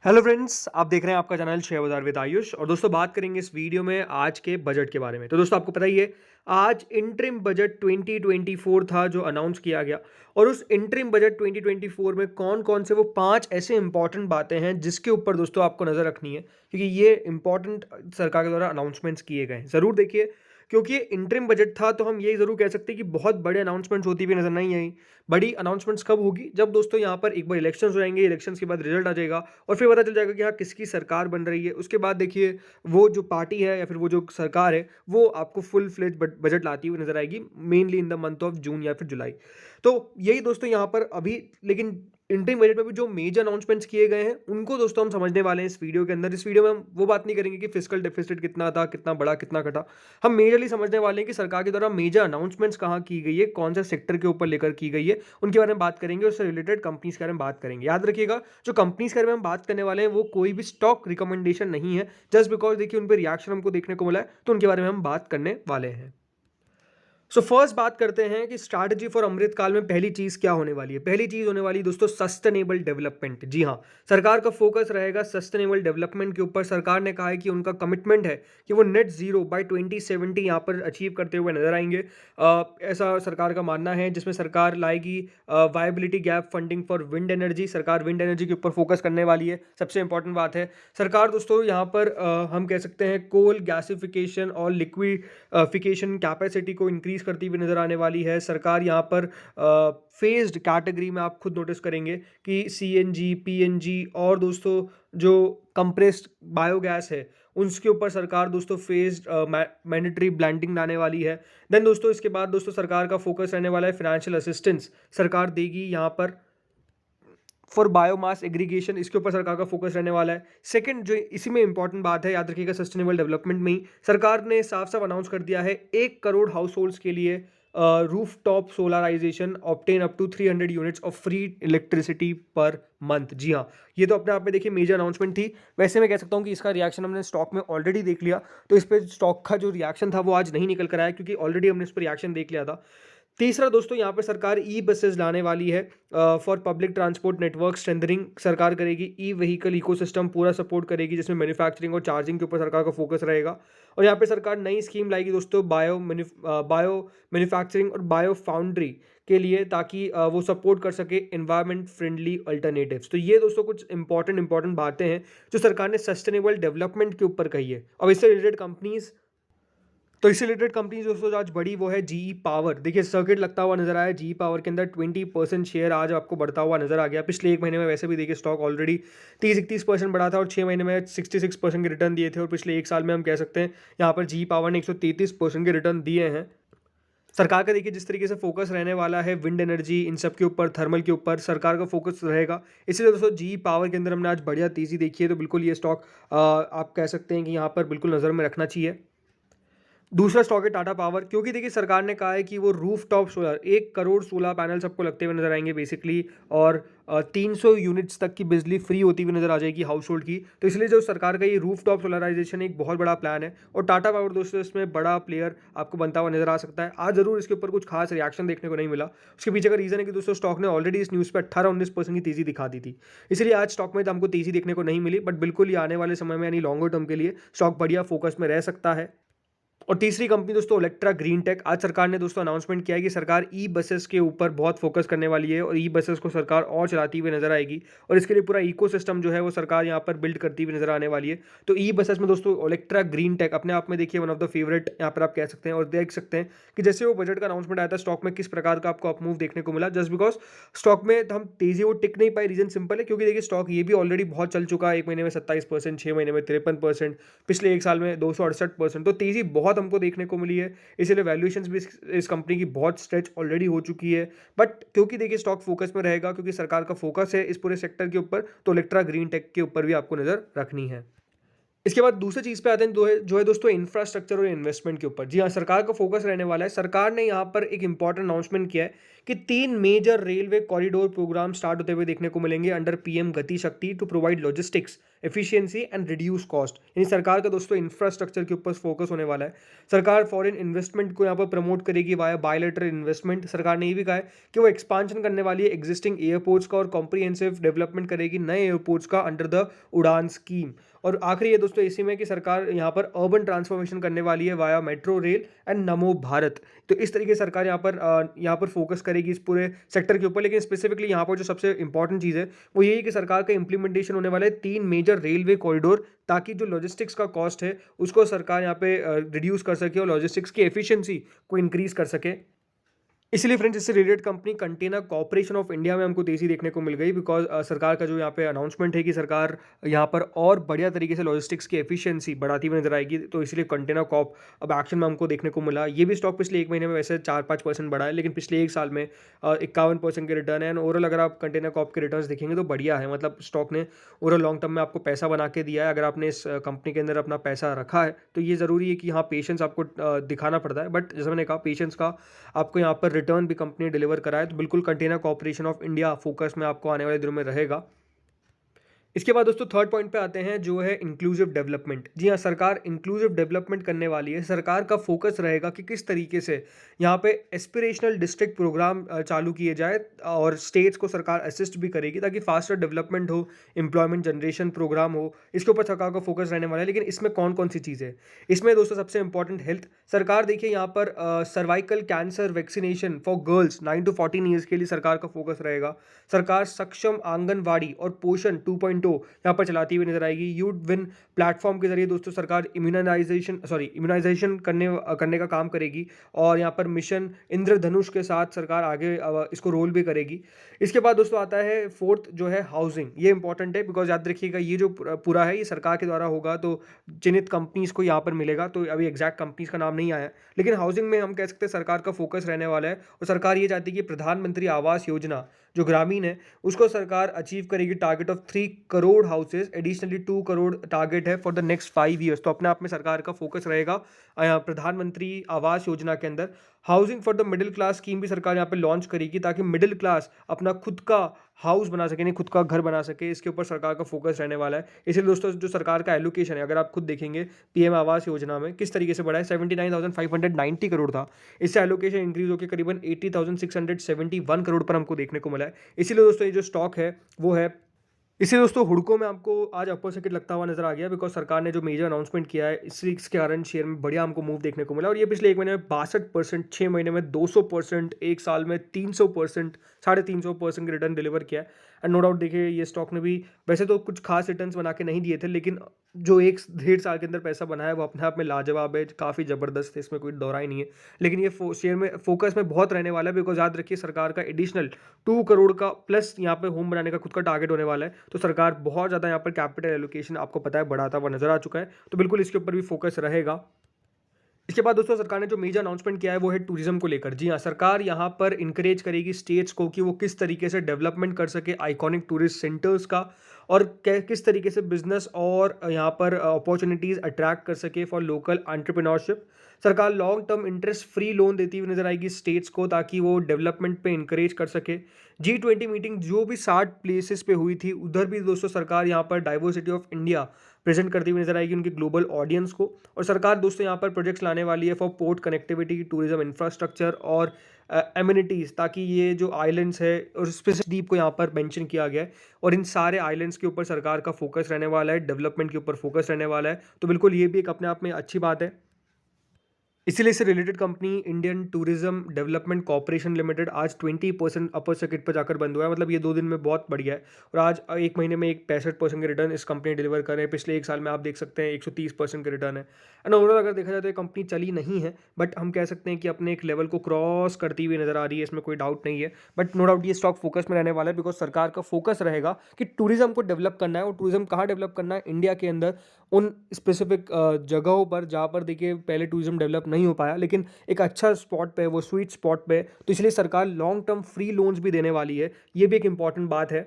Hello friends, आप देख रहे हैं आपका चैनल शेयर बाजार विद आयुष। और दोस्तों बात करेंगे इस वीडियो में आज के बजट के बारे में। तो दोस्तों आपको पता ही है, आज इंटरिम बजट 2024 था जो अनाउंस किया गया। और उस इंटरिम बजट 2024 में कौन कौन से वो 5 ऐसे इंपॉर्टेंट बातें हैं जिसके ऊपर दोस्तों आपको नज़र रखनी है, क्योंकि ये इंपॉर्टेंट सरकार के द्वारा अनाउंसमेंट्स किए गए हैं। ज़रूर देखिए, क्योंकि ये इंटरिम बजट था तो हम ये ज़रूर कह सकते हैं कि बहुत बड़े अनाउंसमेंट्स होती हुई नज़र नहीं आई। बड़ी अनाउंसमेंट्स कब होगी? जब दोस्तों यहाँ पर एक बार इलेक्शंस हो जाएंगे, इलेक्शंस के बाद रिजल्ट आ जाएगा और फिर पता चल जाएगा कि हाँ, किसकी सरकार बन रही है। उसके बाद देखिए, वो जो पार्टी है या फिर वो जो सरकार है, वो आपको फुल फ्लेज बजट लाती हुई नजर आएगी, mainly in the month of June या फिर जुलाई। तो यही दोस्तों यहाँ पर अभी, लेकिन इंटरिम बजट में भी जो मेजर अनाउंसमेंट्स किए गए हैं उनको दोस्तों हम समझने वाले हैं इस वीडियो के अंदर। इस वीडियो में हम वो बात नहीं करेंगे कि फिस्कल डेफिसिट कितना था, कितना बड़ा, कितना घटा। हम मेजरली समझने वाले हैं कि सरकार के द्वारा मेजर अनाउंसमेंट्स कहाँ की गई है, कौन सा सेक्टर के ऊपर लेकर की गई है, उनके बारे में बात करेंगे। उससे रिलेटेड कंपनीज के बारे में बात करेंगे। याद रखिएगा, जो कंपनीज के बारे में हम बात करने वाले हैं वो कोई भी स्टॉक रिकमेंडेशन नहीं है। जस्ट बिकॉज देखिए उन पर रिएक्शन हमको देखने को मिला है तो उनके बारे में हम बात करने वाले हैं। फर्स्ट बात करते हैं कि स्ट्रैटेजी फॉर अमृतकाल में पहली चीज क्या होने वाली है। पहली चीज होने वाली दोस्तों सस्टेनेबल डेवलपमेंट। जी हाँ, सरकार का फोकस रहेगा सस्टेनेबल डेवलपमेंट के ऊपर। सरकार ने कहा है कि उनका कमिटमेंट है कि वो नेट जीरो बाय 2070 यहाँ पर अचीव करते हुए नजर आएंगे। ऐसा सरकार का मानना है, जिसमें सरकार लाएगी viability gap funding for wind energy. सरकार विंड एनर्जी के ऊपर फोकस करने वाली है, सबसे इंपॉर्टेंट बात है। सरकार दोस्तों यहाँ पर हम कह सकते हैं कोल गैसिफिकेशन और लिक्विडिफिकेशन कैपेसिटी को इंक्रीज करती हुई नजर आने वाली है। सरकार यहाँ पर फेज्ड कैटेगरी में आप खुद नोटिस करेंगे कि सीएनजी, पीएनजी और दोस्तों जो कंप्रेस्ड बायोगैस है उसके ऊपर सरकार दोस्तों फेज्ड मैंडेटरी ब्लेंडिंग लाने वाली है। देन दोस्तों इसके बाद दोस्तों सरकार का फोकस रहने वाला है फाइनेंशियल असिस्टेंस। सरकार देगी यहाँ पर फॉर बायोमास एग्रीगेशन, इसके ऊपर सरकार का फोकस रहने वाला है। सेकंड जो इसी में इंपॉर्टेंट बात है, याद रखिएगा, सस्टेनेबल डेवलपमेंट में ही सरकार ने साफ साफ अनाउंस कर दिया है 1 करोड़ हाउस होल्ड्स के लिए roof top solarization obtain up to 300 units of free electricity per month. जी हाँ, ये तो अपने आप में देखिए मेजर अनाउंसमेंट थी। वैसे मैं कह सकता हूँ कि इसका रिएक्शन हमने स्टॉक में ऑलरेडी देख लिया, तो इस पर स्टॉक का जो रिएक्शन था वो आज नहीं निकल कर आया, क्योंकि ऑलरेडी हमने इस पर रिएक्शन देख लिया था। तीसरा दोस्तों यहाँ पे सरकार ई बसेस लाने वाली है for public transport network strengthening. सरकार करेगी ई व्हीकल इकोसिस्टम पूरा सपोर्ट करेगी, जिसमें मैन्युफैक्चरिंग और चार्जिंग के ऊपर सरकार का फोकस रहेगा। और यहाँ पे सरकार नई स्कीम लाएगी दोस्तों बायो मैन्युफैक्चरिंग और बायो फाउंड्री के लिए, ताकि वो सपोर्ट कर सके एनवायरमेंट फ्रेंडली अल्टरनेटिव्स। तो ये दोस्तों कुछ इंपॉर्टेंट बातें हैं जो सरकार ने सस्टेनेबल डेवलपमेंट के ऊपर कही है। अब इससे रिलेटेड कंपनीज, तो इससे रिलेटेड कंपनी दोस्तों आज बड़ी वो है जीई पावर। देखिए सर्किट लगता हुआ नजर आया, जीई पावर के अंदर 20% शेयर आज आपको बढ़ता हुआ नजर आ गया। पिछले एक महीने में वैसे भी देखिए स्टॉक ऑलरेडी 30-31% बढ़ा था और 6 महीने में 66% के रिटर्न दिए थे। और पिछले एक साल में हम कह सकते हैं यहाँ पर जीई पावर ने 133% के रिटर्न दिए हैं। सरकार का देखिए जिस तरीके से फोकस रहने वाला है विंड एनर्जी, इन सब के ऊपर, थर्मल के ऊपर सरकार का फोकस रहेगा। इसीलिए दोस्तों जीई पावर के अंदर हमने आज बढ़िया तेजी देखी है। तो बिल्कुल ये स्टॉक आप कह सकते हैं कि यहाँ पर बिल्कुल नज़र में रखना चाहिए। दूसरा स्टॉक है टाटा पावर, क्योंकि देखिए सरकार ने कहा है कि वो roof top solar 1 crore solar panel सबको लगते हुए नजर आएंगे बेसिकली, और 300 यूनिट्स तक की बिजली फ्री होती हुई नजर आ जाएगी हाउस होल्ड की। तो इसलिए जो सरकार का ये रूफ टॉप सोलराइजेशन एक बहुत बड़ा प्लान है, और टाटा पावर दोस्तों इसमें बड़ा प्लेयर आपको बनता हुआ नजर आ सकता है। आज जरूर इसके ऊपर कुछ खास रिएक्शन देखने को नहीं मिला। उसके पीछे का रीजन है कि दोस्तों स्टॉक ने ऑलरेडी इस न्यूज़ पर 18-19% की तेजी दिखा दी थी, इसलिए आज स्टॉक में तो हमको तेजी देखने को नहीं मिली। बट बिल्कुल ये आने वाले समय में यानी लॉन्गर टर्म के लिए स्टॉक बढ़िया फोकस में रह सकता है। और तीसरी कंपनी दोस्तों इलेक्ट्रा ग्रीन टेक। आज सरकार ने दोस्तों अनाउंसमेंट किया है कि सरकार ई बसेस के ऊपर बहुत फोकस करने वाली है और ई बसेस को सरकार और चलाती हुई नजर आएगी, और इसके लिए पूरा इकोसिस्टम जो है वो सरकार यहाँ पर बिल्ड करती हुई नजर आने वाली है। तो ई बसेस में दोस्तों इलेक्ट्रा ग्रीन टेक अपने आप में देखिए वन ऑफ द फेवरेट यहाँ पर आप कह सकते हैं। और देख सकते हैं कि जैसे वो बजट का अनाउंसमेंट आया था, स्टॉक में किस प्रकार का आपको अपमूव देखने को मिला। जस्ट बिकॉज स्टॉक में हम तेजी वो टिक नहीं पाई, रीजन सिंपल है, क्योंकि देखिए स्टॉक ये भी ऑलरेडी बहुत चल चुका है। एक महीने में 27%, 6 महीने में 53%, पिछले एक साल में 268%। तो तेजी बहुत हमको देखने को मिली है, इसलिए वैल्यूएशंस भी इस कंपनी की बहुत स्ट्रेच ऑलरेडी हो चुकी है। बट क्योंकि देखिए स्टॉक फोकस में रहेगा, क्योंकि सरकार का फोकस है इस पूरे सेक्टर के ऊपर, तो इलेक्ट्रा ग्रीन टेक के ऊपर भी आपको नजर रखनी है। इसके बाद दूसरी चीज़ पे आते हैं जो है दोस्तों इंफ्रास्ट्रक्चर और इन्वेस्टमेंट के ऊपर। जी हाँ, सरकार का फ़ोकस रहने वाला है। सरकार ने यहाँ पर एक इम्पोर्टेंट अनाउंसमेंट किया है कि 3 major railway corridor program start होते हुए देखने को मिलेंगे under PM Gati Shakti to provide logistics, efficiency and reduce cost. यानी सरकार का दोस्तों इंफ्रास्ट्रक्चर के ऊपर फ़ोकस होने वाला है। सरकार फॉरेन इन्वेस्टमेंट को यहाँ पर प्रमोट करेगी वाया बायलैटरल इन्वेस्टमेंट। सरकार ने ये भी कहा है कि वो एक्सपांशन करने वाली है एग्जिस्टिंग एयरपोर्ट्स का और कॉम्प्रिहेंसिव डेवलपमेंट करेगी नए एयरपोर्ट्स का अंडर द उड़ान स्कीम। और आखिरी ये दोस्तों इसी में कि सरकार यहाँ पर अर्बन ट्रांसफॉर्मेशन करने वाली है वाया मेट्रो रेल एंड नमो भारत। तो इस तरीके से सरकार यहाँ पर फोकस करेगी इस पूरे सेक्टर के ऊपर। लेकिन स्पेसिफिकली यहाँ पर जो सबसे इंपॉर्टेंट चीज़ है वो यही है कि सरकार का इंप्लीमेंटेशन होने वाला है 3 मेजर रेलवे कॉरिडोर, ताकि जो लॉजिस्टिक्स का कॉस्ट है उसको सरकार यहाँ पे रिड्यूस कर सके और लॉजिस्टिक्स की एफिशिएंसी को इंक्रीज कर सके। इसलिए फ्रेंड्स इससे related company container corporation of India में हमको तेजी देखने को मिल गई, बिकॉज सरकार का जो यहाँ पे अनाउंसमेंट है कि सरकार यहाँ पर और बढ़िया तरीके से लॉजिस्टिक्स की एफिशिएंसी बढ़ाती हुई नजर आएगी, तो इसलिए कंटेनर कॉप अब एक्शन में हमको देखने को मिला। ये भी स्टॉक पिछले एक महीने में वैसे 4-5% बढ़ा है, लेकिन पिछले एक साल में 51% के रिटर्न है। एंड ओवरऑल अगर आप कंटेनर कॉप के रिटर्न देखेंगे तो बढ़िया है, मतलब स्टॉक ने ओवरऑल लॉन्ग टर्म में आपको पैसा बना के दिया है। अगर आपने इस कंपनी के अंदर अपना पैसा रखा है तो ये ज़रूरी है कि हाँ पेशेंस आपको दिखाना पड़ता है, बट जैसे मैंने कहा पेशेंस का आपको यहाँ पर रिटर्न भी कंपनी डिलीवर कराए, तो बिल्कुल container corporation of India focus में आपको आने वाले दिनों में रहेगा। इसके बाद दोस्तों थर्ड पॉइंट पे आते हैं जो है इंक्लूसिव डेवलपमेंट। जी हाँ, सरकार इंक्लूसिव डेवलपमेंट करने वाली है। सरकार का फोकस रहेगा कि किस तरीके से यहाँ पे एस्पिरेशनल डिस्ट्रिक्ट प्रोग्राम चालू किए जाए और स्टेट्स को सरकार असिस्ट भी करेगी ताकि फास्टर डेवलपमेंट हो, एम्प्लॉयमेंट जनरेशन प्रोग्राम हो। इसके ऊपर सरकार का फोकस रहने वाला है। लेकिन इसमें कौन कौन सी चीज़ें हैं? इसमें दोस्तों सबसे इंपॉर्टेंट हेल्थ। सरकार देखिए यहाँ पर cervical cancer vaccination for girls 9 to 14 years के लिए सरकार का फोकस रहेगा। सरकार सक्षम आंगनवाड़ी और पोषण 2.0 यहाँ पर चलाती हुई नजर आएगी। यूथ विन प्लेटफॉर्म के जरिए दोस्तों सरकार इम्यूनाइजेशन करने का काम करेगी और यहाँ पर मिशन इंद्रधनुष के साथ सरकार आगे इसको रोल भी करेगी। इसके बाद दोस्तों आता है फोर्थ जो है हाउसिंग। ये इंपॉर्टेंट है बिकॉज याद रखिएगा ये जो पूरा है ये सरकार के द्वारा होगा, तो चयनित कंपनीज को यहाँ पर मिलेगा। तो अभी एग्जैक्ट कंपनीज का नाम नहीं आया, लेकिन हाउसिंग में हम कह सकते हैं सरकार का फोकस रहने वाला है। और सरकार ये चाहती है कि प्रधानमंत्री आवास योजना जो ग्रामीण है उसको सरकार अचीव करेगी target of 3 crore houses, additionally 2 crore target है फॉर द नेक्स्ट 5 ईयर्स। तो अपने आप में सरकार का फोकस रहेगा प्रधानमंत्री आवास योजना के अंदर। Housing for the middle class scheme भी सरकार यहाँ पे लॉन्च करेगी ताकि मिडिल क्लास अपना खुद का हाउस बना सके, नहीं खुद का घर बना सके। इसके ऊपर सरकार का फोकस रहने वाला है। इसलिए दोस्तों जो सरकार का एलोकेशन है अगर आप खुद देखेंगे पीएम आवास योजना में किस तरीके से बढ़ा है, 79,590 करोड़ था, इससे एलोकेशन इंक्रीज होकर करीबन 80,671 करोड़ पर हमको देखने को मिला है। इसीलिए दोस्तों ये जो स्टॉक है वो है, इसलिए दोस्तों हुडको में आपको आज अपर सर्किट लगता हुआ नजर आ गया, बिकॉज सरकार ने जो मेजर अनाउंसमेंट किया है इसके कारण शेयर में बढ़िया हमको मूव देखने को मिला। और ये पिछले एक महीने में 62%, 6 महीने में 200%, एक साल में 300%, 350% के रिटर्न डिलीवर किया है। एंड नो डाउट देखिए ये स्टॉक ने भी वैसे तो कुछ खास रिटर्न्स बना के नहीं दिए थे, लेकिन जो 1-1.5 साल के अंदर पैसा बनाया है वो अपने आप में लाजवाब है, काफ़ी ज़बरदस्त है, इसमें कोई दोहराई नहीं है। लेकिन ये शेयर में फोकस में बहुत रहने वाला है, बिकॉज याद रखिए सरकार का एडिशनल 2 करोड़ का प्लस यहाँ पे होम बनाने का खुद का टारगेट होने वाला है। तो सरकार बहुत ज़्यादा यहाँ पर कैपिटल एलोकेशन आपको पता है बढ़ाता हुआ नजर आ चुका है, तो बिल्कुल इसके ऊपर भी फोकस रहेगा। इसके बाद दोस्तों सरकार ने जो मेजर अनाउंसमेंट किया है वो है टूरिज्म को लेकर। जी हाँ, सरकार यहाँ पर इंकरेज करेगी स्टेट्स को कि वो किस तरीके से डेवलपमेंट कर सके आइकॉनिक टूरिस्ट सेंटर्स का, और किस तरीके से बिजनेस और यहाँ पर अपॉर्चुनिटीज़ अट्रैक्ट कर सके फॉर लोकल एंटरप्रेन्योरशिप। सरकार long term interest free loan देती हुई नजर आएगी स्टेट्स को ताकि वो डेवलपमेंट पे इंकरेज कर सके। G20 मीटिंग जो भी 60 प्लेसेस पे हुई थी उधर भी दोस्तों सरकार यहाँ पर डाइवर्सिटी ऑफ इंडिया प्रेजेंट करती हुई नजर आएगी उनके ग्लोबल ऑडियंस को। और सरकार दोस्तों यहाँ पर प्रोजेक्ट्स लाने वाली है for port connectivity, tourism infrastructure और एमिनिटीज़, ताकि ये जो आइलैंड्स है और स्पेसिफिक द्वीप को यहाँ पर मेंशन किया गया है और इन सारे आइलैंड्स के ऊपर सरकार का फोकस रहने वाला है, डेवलपमेंट के ऊपर फोकस रहने वाला है। तो बिल्कुल ये भी एक अपने आप में अच्छी बात है। इसीलिए इससे related company Indian tourism development corporation limited आज 20% अपर सर्किट पर जाकर बंद हुआ है। मतलब ये 2 दिन में बहुत बढ़िया है और आज एक महीने में एक 65% के रिटर्न इस कंपनी डिलीवर कर रहे हैं। पिछले एक साल में आप देख सकते हैं 130% के रिटर्न है। एंड ओवरऑल अगर देखा जाए तो ये कंपनी चली नहीं है, बट हम कह सकते हैं कि अपने एक लेवल को क्रॉस करती हुई नजर आ रही है, इसमें कोई डाउट नहीं है। बट नो डाउट ये स्टॉक फोकस में रहने वाला है, बिकॉज सरकार का फोकस रहेगा कि टूरिज्म को डेवलप करना है। और टूरिज्म कहाँ डेवलप करना है? इंडिया के अंदर उन स्पेसिफिक जगहों पर जहाँ पर देखिए पहले टूरिज्म डेवलप नहीं हो पाया, लेकिन एक अच्छा स्पॉट पे, वो स्वीट स्पॉट पे, तो इसलिए सरकार लॉन्ग टर्म फ्री लोन्स भी देने वाली है। ये भी एक इंपॉर्टेंट बात है।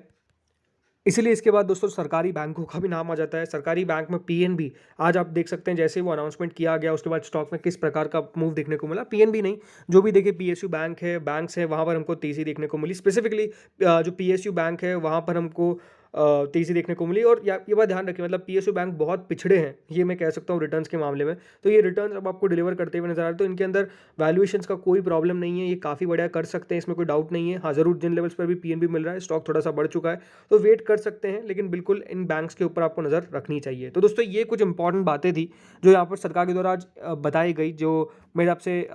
इसीलिए इसके बाद दोस्तों सरकारी बैंकों का भी नाम आ जाता है। सरकारी बैंक में पीएनबी, आज आप देख सकते हैं जैसे वो अनाउंसमेंट किया गया उसके बाद स्टॉक में किस प्रकार का मूव देखने को मिला। पीएनबी नहीं, जो भी देखिए पीएसयू बैंक है, बैंक्स हैं, वहाँ पर हमको तेज़ी देखने को मिली। स्पेसिफिकली जो पीएसयू बैंक है वहाँ पर हमको तेज़ी देखने को मिली। और या ये बात ध्यान रखिए, मतलब पीएसयू बैंक बहुत पिछड़े हैं, ये मैं कह सकता हूँ रिटर्न्स के मामले में। तो ये रिटर्न्स अब आपको डिलीवर करते हुए नज़र आ रहे हैं, तो इनके अंदर वैल्यूएशंस का कोई प्रॉब्लम नहीं है, ये काफ़ी बढ़िया कर सकते हैं, इसमें कोई डाउट नहीं है। हाँ, ज़रूर जिन लेवल्स पर भी पीएनबी मिल रहा है, स्टॉक थोड़ा सा बढ़ चुका है, तो वेट कर सकते हैं, लेकिन बिल्कुल इन बैंक्स के ऊपर आपको नज़र रखनी चाहिए। तो दोस्तों ये कुछ इंपॉर्टेंट बातें थी जो यहाँ पर सरकार के द्वारा आज बताई गई, जो मेरे आपसे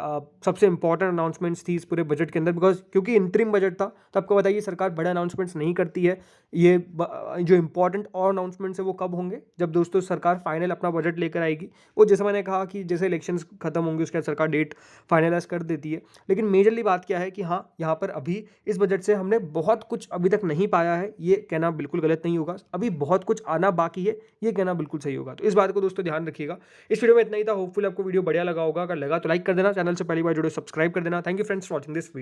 सबसे इंपॉर्टेंट अनाउंसमेंट्स थी इस पूरे बजट के अंदर। बिकॉज क्योंकि इंटरिम बजट था, तो आपको बताइए सरकार बड़े अनाउंसमेंट्स नहीं करती है। ये जो इंपॉर्टेंट और अनाउंसमेंट्स है वो कब होंगे, जब दोस्तों सरकार फाइनल अपना बजट लेकर आएगी। वो जैसे मैंने कहा कि जैसे इलेक्शंस खत्म होंगे उसके बाद सरकार डेट फाइनलाइज कर देती है। लेकिन मेजरली बात क्या है कि हाँ, यहाँ पर अभी इस बजट से हमने बहुत कुछ अभी तक नहीं पाया है, ये कहना बिल्कुल गलत नहीं होगा। अभी बहुत कुछ आना बाकी है, ये कहना बिल्कुल सही होगा। तो इस बात को दोस्तों ध्यान रखिएगा। इस वीडियो में इतना ही था। होपफुल आपको वीडियो बढ़िया लगा होगा। अगर लगा तो लाइक कर देना, चैनल से पहली बार जुड़े सब्सक्राइब कर देना। Thank you friends for watching this video.